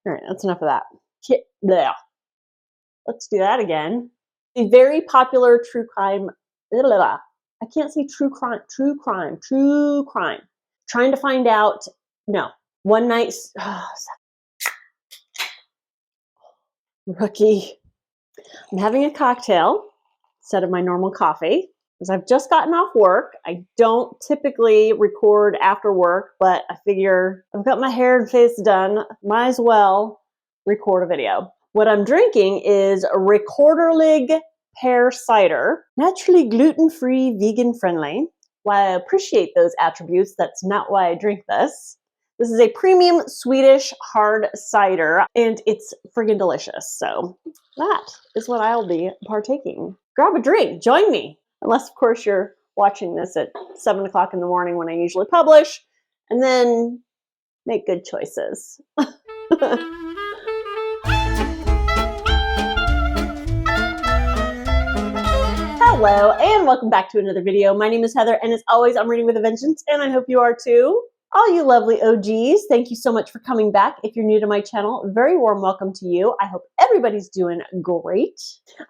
All right, that's enough of that. Bleh. Let's do that again. A very popular true crime. Blah. I can't say true crime. Trying to find out. No. One night. Rookie. I'm having a cocktail instead of my normal coffee because I've just gotten off work. I don't typically record after work, but I figure I've got my hair and face done. Might as well record a video. What I'm drinking is Recorderlig pear cider, naturally gluten-free, vegan-friendly. While I appreciate those attributes, that's not why I drink this. This is a premium Swedish hard cider, and it's friggin' delicious. So that is what I'll be partaking. Grab a drink, join me. Unless, of course, you're watching this at 7 o'clock in the morning when I usually publish, and then make good choices. Hello, and welcome back to another video. My name is Heather, and as always, I'm reading with a vengeance, and I hope you are too. All you lovely OGs, thank you so much for coming back. If you're new to my channel, very warm welcome to you. I hope everybody's doing great.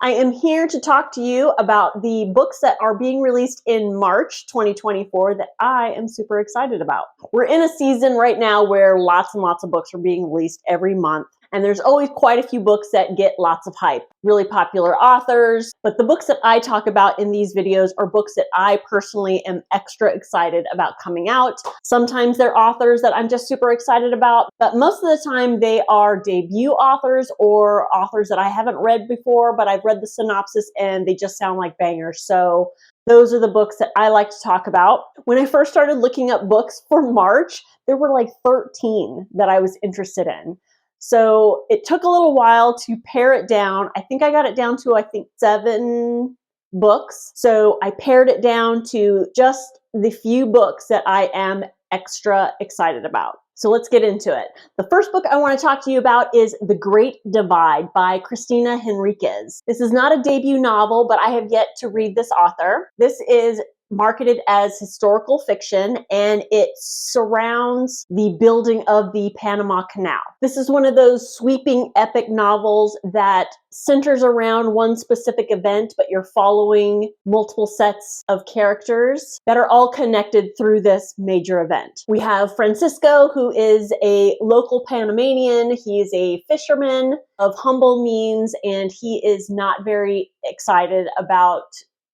I am here to talk to you about the books that are being released in March 2024 that I am super excited about. We're in a season right now where lots and lots of books are being released every month. And there's always quite a few books that get lots of hype, really popular authors. But the books that I talk about in these videos are books that I personally am extra excited about coming out. Sometimes they're authors that I'm just super excited about, but most of the time they are debut authors or authors that I haven't read before, but I've read the synopsis and they just sound like bangers. So those are the books that I like to talk about. When I first started looking up books for March, there were like 13 that I was interested in. So it took a little while to pare it down. I think I got it down to, 7 books. So I pared it down to just the few books that I am extra excited about. So let's get into it. The first book I want to talk to you about is The Great Divide by Cristina Henriquez. This is not a debut novel, but I have yet to read this author. This is marketed as historical fiction, and it surrounds the building of the Panama Canal. This is one of those sweeping epic novels that centers around one specific event, but you're following multiple sets of characters that are all connected through this major event. We have Francisco, who is a local Panamanian. He is a fisherman of humble means, and he is not very excited about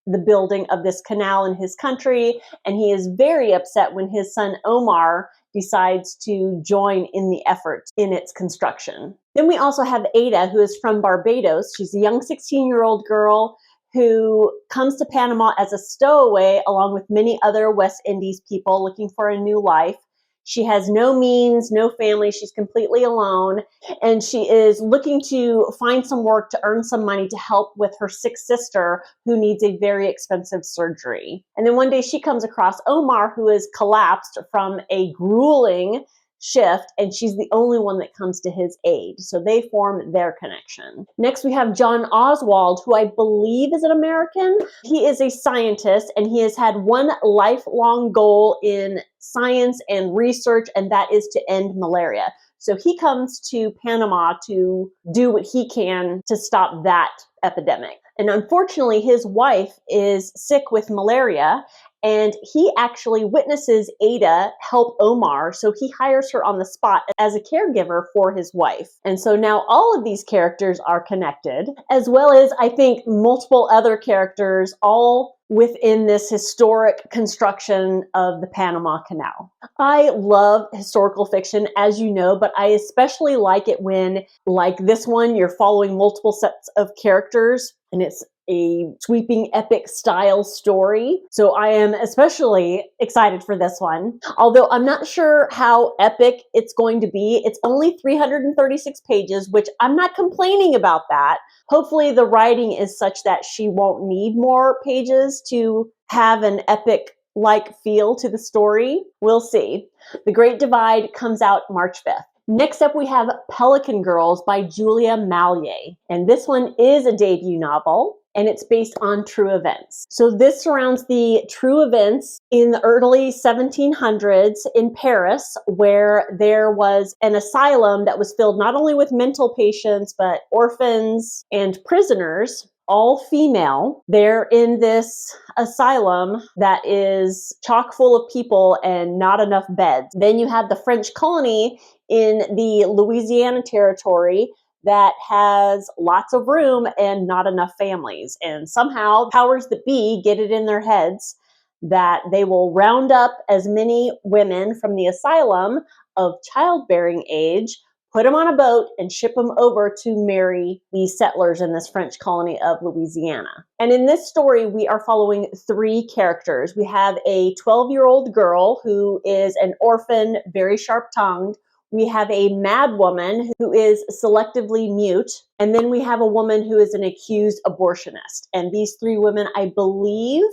the building of this canal in his country, and he is very upset when his son Omar decides to join in the effort in its construction. Then we also have Ada, who is from Barbados. She's a young 16-year-old girl who comes to Panama as a stowaway along with many other West Indies people looking for a new life. She has no means, no family. She's completely alone, and she is looking to find some work to earn some money to help with her sick sister who needs a very expensive surgery. And then one day she comes across Omar, who is collapsed from a grueling shift, and she's the only one that comes to his aid. So they form their connection. Next, we have John Oswald, who I believe is an American. He is a scientist, and he has had one lifelong goal in science and research, and that is to end malaria. So he comes to Panama to do what he can to stop that epidemic. And unfortunately, his wife is sick with malaria, and he actually witnesses Ada help Omar, so he hires her on the spot as a caregiver for his wife. And so now all of these characters are connected, as well as, I think, multiple other characters, all within this historic construction of the Panama Canal. I love historical fiction, as you know, but I especially like it when, like this one, you're following multiple sets of characters, and it's a sweeping epic style story. So I am especially excited for this one. Although I'm not sure how epic it's going to be. It's only 336 pages, which I'm not complaining about that. Hopefully the writing is such that she won't need more pages to have an epic-like feel to the story. We'll see. The Great Divide comes out March 5th. Next up, we have Pelican Girls by Julia Mallier. And this one is a debut novel. and it's based on true events. So this surrounds the true events in the early 1700s in Paris, where there was an asylum that was filled not only with mental patients, but orphans and prisoners, all female. They're in this asylum that is chock full of people and not enough beds. Then you have the French colony in the Louisiana territory that has lots of room and not enough families. And somehow powers that be get it in their heads that they will round up as many women from the asylum of childbearing age, put them on a boat, and ship them over to marry the settlers in this French colony of Louisiana. And in this story, we are following three characters. We have a 12-year-old girl who is an orphan, very sharp-tongued. We have a mad woman who is selectively mute. And then we have a woman who is an accused abortionist. And these three women, I believe,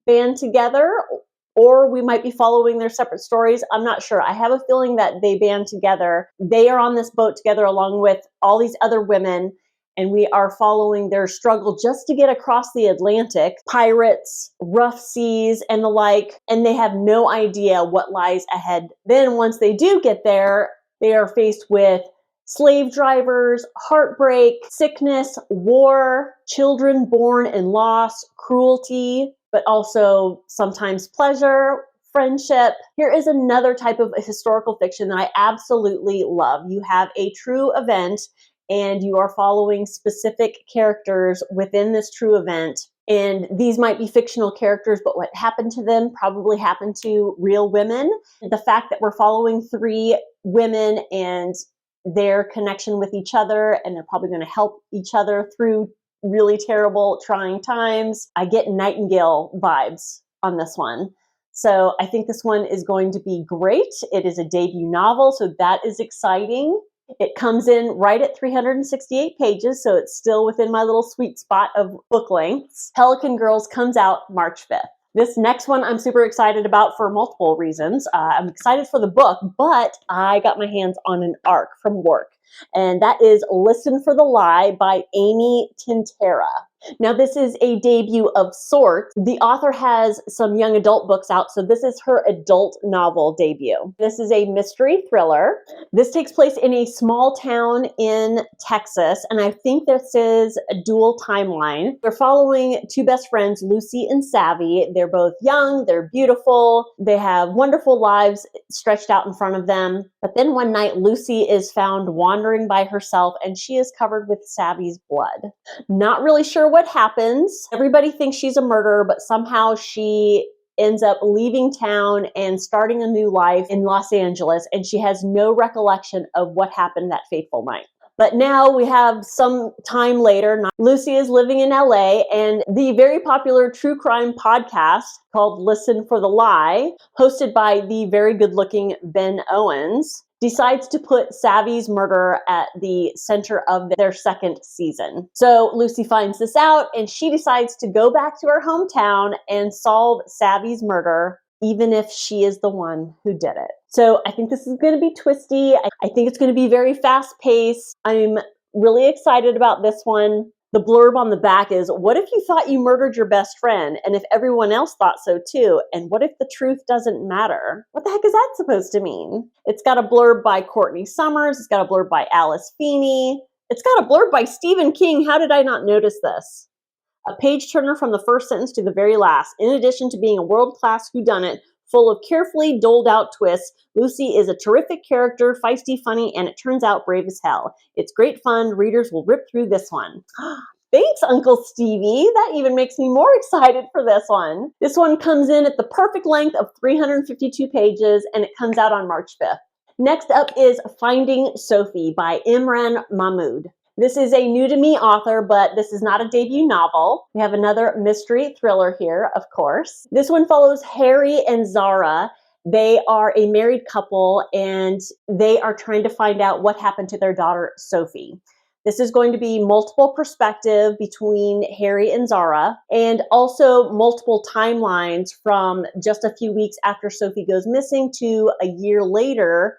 band together, or we might be following their separate stories. I'm not sure. I have a feeling that they band together. They are on this boat together along with all these other women, and we are following their struggle just to get across the Atlantic. Pirates, rough seas, and the like, and they have no idea what lies ahead. Then once they do get there, they are faced with slave drivers, heartbreak, sickness, war, children born in loss, cruelty, but also sometimes pleasure, friendship. Here is another type of historical fiction that I absolutely love. You have a true event and you are following specific characters within this true event. And these might be fictional characters, but what happened to them probably happened to real women. The fact that we're following three women and their connection with each other, and they're probably going to help each other through really terrible, trying times. I get Nightingale vibes on this one. So I think this one is going to be great. It is a debut novel, so that is exciting. It comes in right at 368 pages, so it's still within my little sweet spot of book lengths. Pelican Girls comes out March 5th. This next one I'm super excited about for multiple reasons. I'm excited for the book, but I got my hands on an ARC from work, and that is Listen for the Lie by Amy Tintera. Now, this is a debut of sorts. The author has some young adult books out, so this is her adult novel debut. This is a mystery thriller. This takes place in a small town in Texas, and I think this is a dual timeline. We're following two best friends, Lucy and Savvy. They're both young, they're beautiful, they have wonderful lives stretched out in front of them. But then one night, Lucy is found wandering by herself, and she is covered with Savvy's blood. Not really sure what happens. Everybody thinks she's a murderer, but somehow she ends up leaving town and starting a new life in Los Angeles, and she has no recollection of what happened that fateful night. But now we have some time later, Lucy is living in LA, and the very popular true crime podcast called Listen for the Lie, hosted by the very good-looking Ben Owens, decides to put Savvy's murder at the center of their second season. So Lucy finds this out, and she decides to go back to her hometown and solve Savvy's murder, even if she is the one who did it. So I think this is going to be twisty. I think it's going to be very fast-paced. I'm really excited about this one. The blurb on the back is, what if you thought you murdered your best friend, and if everyone else thought so too, and what if the truth doesn't matter? What the heck is that supposed to mean? It's got a blurb by Courtney Summers. It's got a blurb by Alice Feeney. It's got a blurb by Stephen King. How did I not notice this? A page turner from the first sentence to the very last. In addition to being a world-class whodunit, full of carefully doled-out twists, Lucy is a terrific character, feisty, funny, and it turns out brave as hell. It's great fun. Readers will rip through this one. Thanks, Uncle Stevie. That even makes me more excited for this one. This one comes in at the perfect length of 352 pages, and it comes out on March 5th. Next up is Finding Sophie by Imran Mahmood. This is a new-to-me author, but this is not a debut novel. We have another mystery thriller here, of course. This one follows Harry and Zara. They are a married couple, and they are trying to find out what happened to their daughter, Sophie. This is going to be multiple perspective between Harry and Zara, and also multiple timelines from just a few weeks after Sophie goes missing to a year later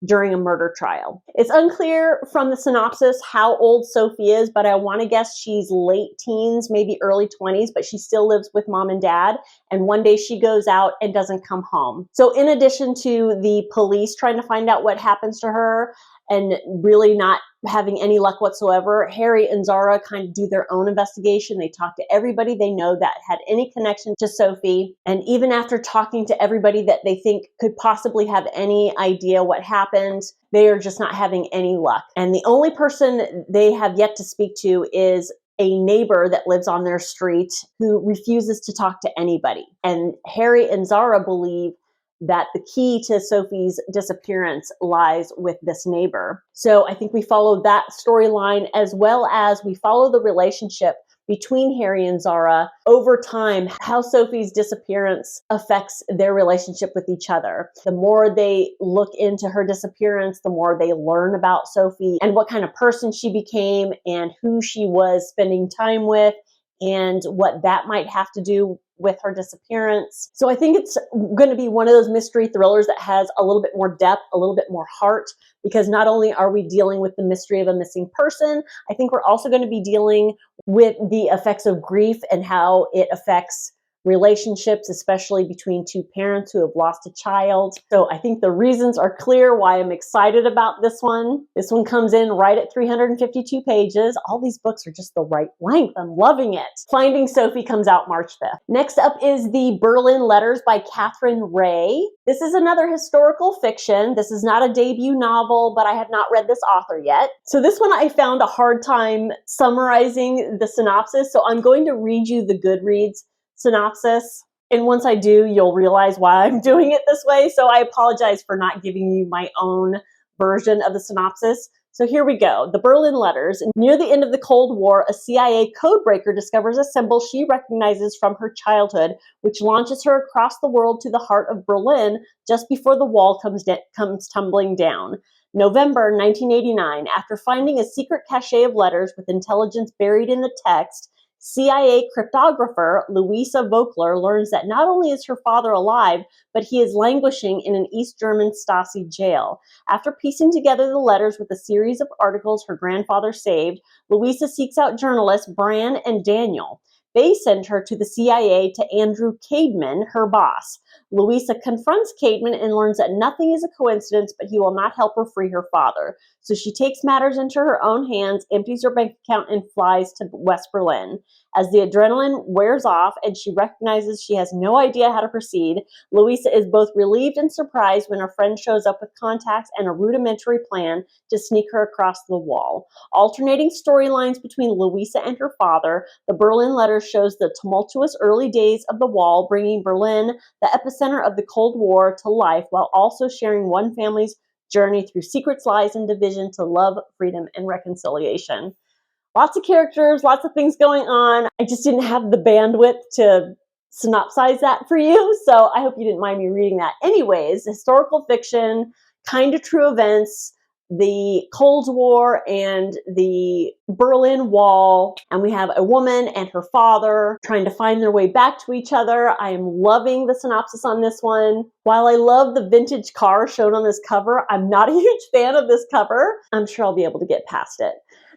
during a murder trial. It's unclear from the synopsis how old Sophie is, but I want to guess she's late teens, maybe early 20s, but she still lives with mom and dad. And one day she goes out and doesn't come home. So in addition to the police trying to find out what happens to her and really not having any luck whatsoever, Harry and Zara kind of do their own investigation. They talk to everybody they know that had any connection to Sophie. And even after talking to everybody that they think could possibly have any idea what happened, they are just not having any luck. And the only person they have yet to speak to is a neighbor that lives on their street who refuses to talk to anybody. And Harry and Zara believe that the key to Sophie's disappearance lies with this neighbor. So I think we follow that storyline, as well as we follow the relationship between Harry and Zara over time, how Sophie's disappearance affects their relationship with each other. The more they look into her disappearance, the more they learn about Sophie and what kind of person she became and who she was spending time with and what that might have to do with her disappearance. So I think it's going to be one of those mystery thrillers that has a little bit more depth, a little bit more heart, because not only are we dealing with the mystery of a missing person, I think we're also going to be dealing with the effects of grief and how it affects relationships, especially between two parents who have lost a child. So I think the reasons are clear why I'm excited about this one. This one comes in right at 352 pages. All these books are just the right length. I'm loving it. Finding Sophie comes out March 5th. Next up is the Berlin Letters by Catherine Ray. This is another historical fiction. This is not a debut novel, but I have not read this author yet. So this one I found a hard time summarizing the synopsis, so I'm going to read you the Goodreads synopsis. And once I do, you'll realize why I'm doing it this way. So I apologize for not giving you my own version of the synopsis. So here we go. The Berlin Letters. Near the end of the Cold War, a CIA codebreaker discovers a symbol she recognizes from her childhood, which launches her across the world to the heart of Berlin just before the wall comes tumbling down. November 1989. After finding a secret cache of letters with intelligence buried in the text, CIA cryptographer Louisa Vogler learns that not only is her father alive, but he is languishing in an East German Stasi jail. After piecing together the letters with a series of articles her grandfather saved, Louisa seeks out journalists Bran and Daniel. They send her to the CIA to Andrew Cademan, her boss. Louisa confronts Cademan and learns that nothing is a coincidence, but he will not help her free her father. So she takes matters into her own hands, empties her bank account, and flies to West Berlin. As the adrenaline wears off and she recognizes she has no idea how to proceed, Louisa is both relieved and surprised when her friend shows up with contacts and a rudimentary plan to sneak her across the wall. Alternating storylines between Louisa and her father, the Berlin Letters shows the tumultuous early days of the wall, bringing Berlin, the epicenter of the Cold War, to life, while also sharing one family's journey through secrets, lies, and division to love, freedom, and reconciliation. Lots of characters, lots of things going on. I just didn't have the bandwidth to synopsize that for you, so I hope you didn't mind me reading that. Anyways, historical fiction, kind of true events, the Cold War and the Berlin Wall, and we have a woman and her father trying to find their way back to each other. I am loving the synopsis on this one. While I love the vintage car shown on this cover, I'm not a huge fan of this cover. I'm sure I'll be able to get past it.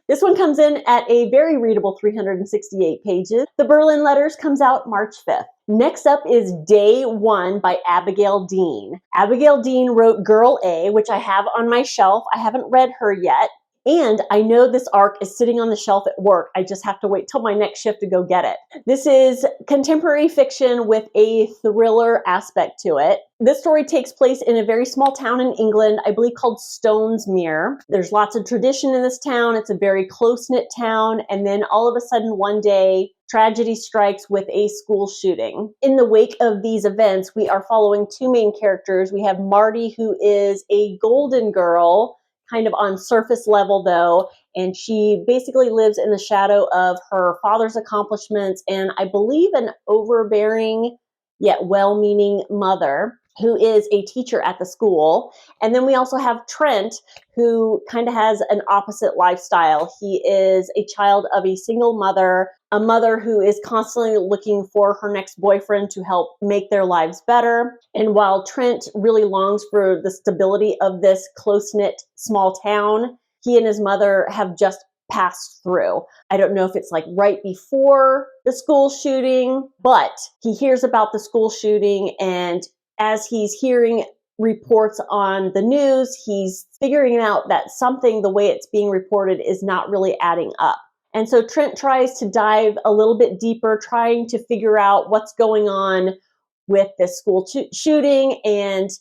This one comes in at a very readable 368 pages. The Berlin Letters comes out March 5th. Next up is DayOne by Abigail Dean. Abigail Dean wrote Girl A, which I have on my shelf. I haven't read her yet. And I know this arc is sitting on the shelf at work. I just have to wait till my next shift to go get it. This is contemporary fiction with a thriller aspect to it. This story takes place in a very small town in England, I believe called Stonesmere. There's lots of tradition in this town. It's a very close-knit town. And then all of a sudden one day, tragedy strikes with a school shooting. In the wake of these events, we are following two main characters. We have Marty, who is a golden girl, kind of on surface level though, and she basically lives in the shadow of her father's accomplishments and I believe an overbearing yet well-meaning mother. who is a teacher at the school. And then we also have Trent, who kind of has an opposite lifestyle. He is a child of a single mother, a mother who is constantly looking for her next boyfriend to help make their lives better. And while Trent really longs for the stability of this close-knit small town, he and his mother have just passed through. I don't know if it's like right before the school shooting, but he hears about the school shooting, and as he's hearing reports on the news, he's figuring out that something, the way it's being reported, is not really adding up. And so Trent tries to dive a little bit deeper, trying to figure out what's going on with this school shooting, and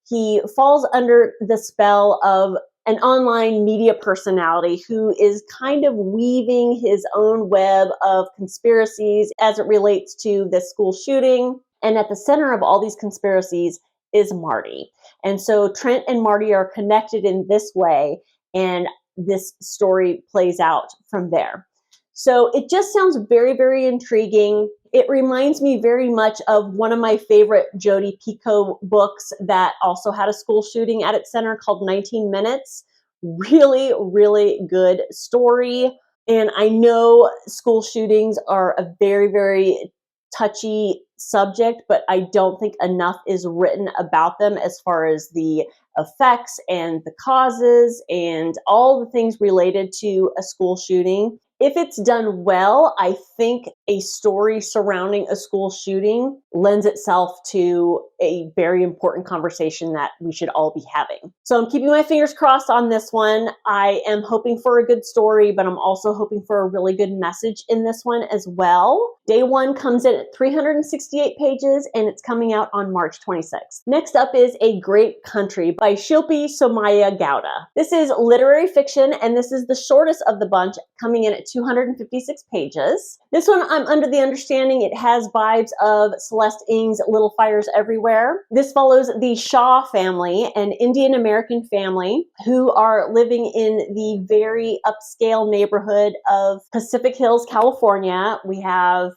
he falls under the spell of an online media personality who is kind of weaving his own web of conspiracies as it relates to this school shooting. And at the center of all these conspiracies is Marty. And so Trent and Marty are connected in this way, and this story plays out from there. So it just sounds very, very intriguing. It reminds me very much of one of my favorite Jodi Picoult books that also had a school shooting at its center, called 19 Minutes. Really, really good story. And I know school shootings are a very, very touchy subject, but I don't think enough is written about them as far as the effects and the causes and all the things related to a school shooting. If it's done well, I think a story surrounding a school shooting lends itself to a very important conversation that we should all be having. So I'm keeping my fingers crossed on this one. I am hoping for a good story, but I'm also hoping for a really good message in this one as well. DayOne comes in at 368 pages, and it's coming out on March 26th. Next up is A Great Country by Shilpi Somaya Gowda. This is literary fiction, and this is the shortest of the bunch, coming in at 256 pages. This one, I'm under the understanding it has vibes of Celeste Ng's Little Fires Everywhere. This follows the Shaw family, an Indian American family who are living in the very upscale neighborhood of Pacific Hills, California. We have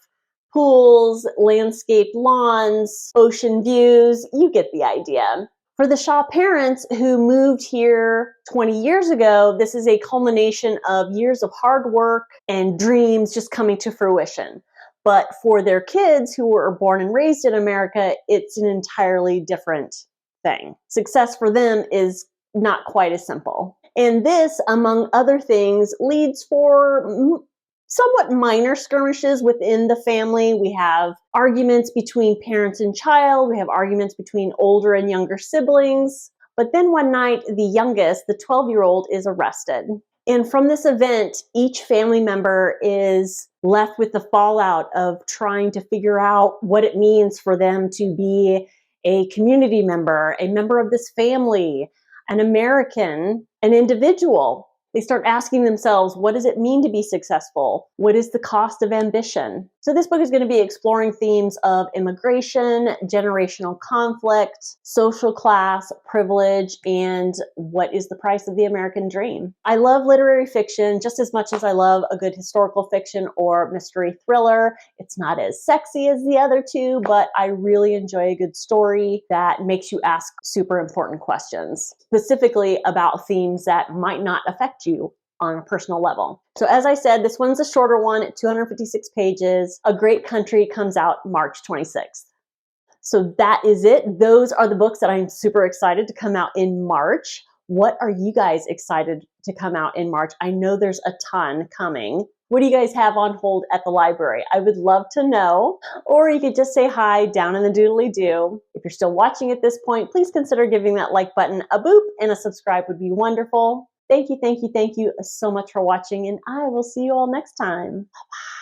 pools, landscaped lawns, ocean views. You get the idea. For the Shaw parents who moved here 20 years ago, this is a culmination of years of hard work and dreams just coming to fruition. But for their kids who were born and raised in America, it's an entirely different thing. Success for them is not quite as simple. And this, among other things, leads for somewhat minor skirmishes within the family. We have arguments between parents and child. We have arguments between older and younger siblings. But then one night, the youngest, the 12-year-old, is arrested. And from this event, each family member is left with the fallout of trying to figure out what it means for them to be a community member, a member of this family, an American, an individual. They start asking themselves, what does it mean to be successful? What is the cost of ambition? So this book is going to be exploring themes of immigration, generational conflict, social class, privilege, and what is the price of the American dream. I love literary fiction just as much as I love a good historical fiction or mystery thriller. It's not as sexy as the other two, but I really enjoy a good story that makes you ask super important questions, specifically about themes that might not affect you on a personal level. So as I said, this one's a shorter one at 256 pages. A Great Country comes out March 26th. So that is it. Those are the books that I'm super excited to come out in March. What are you guys excited to come out in March? I know there's a ton coming. What do you guys have on hold at the library? I would love to know. Or you could just say hi down in the doodly-doo. If you're still watching at this point, please consider giving that like button a boop, and a subscribe would be wonderful. Thank you so much for watching, and I will see you all next time. Bye-bye.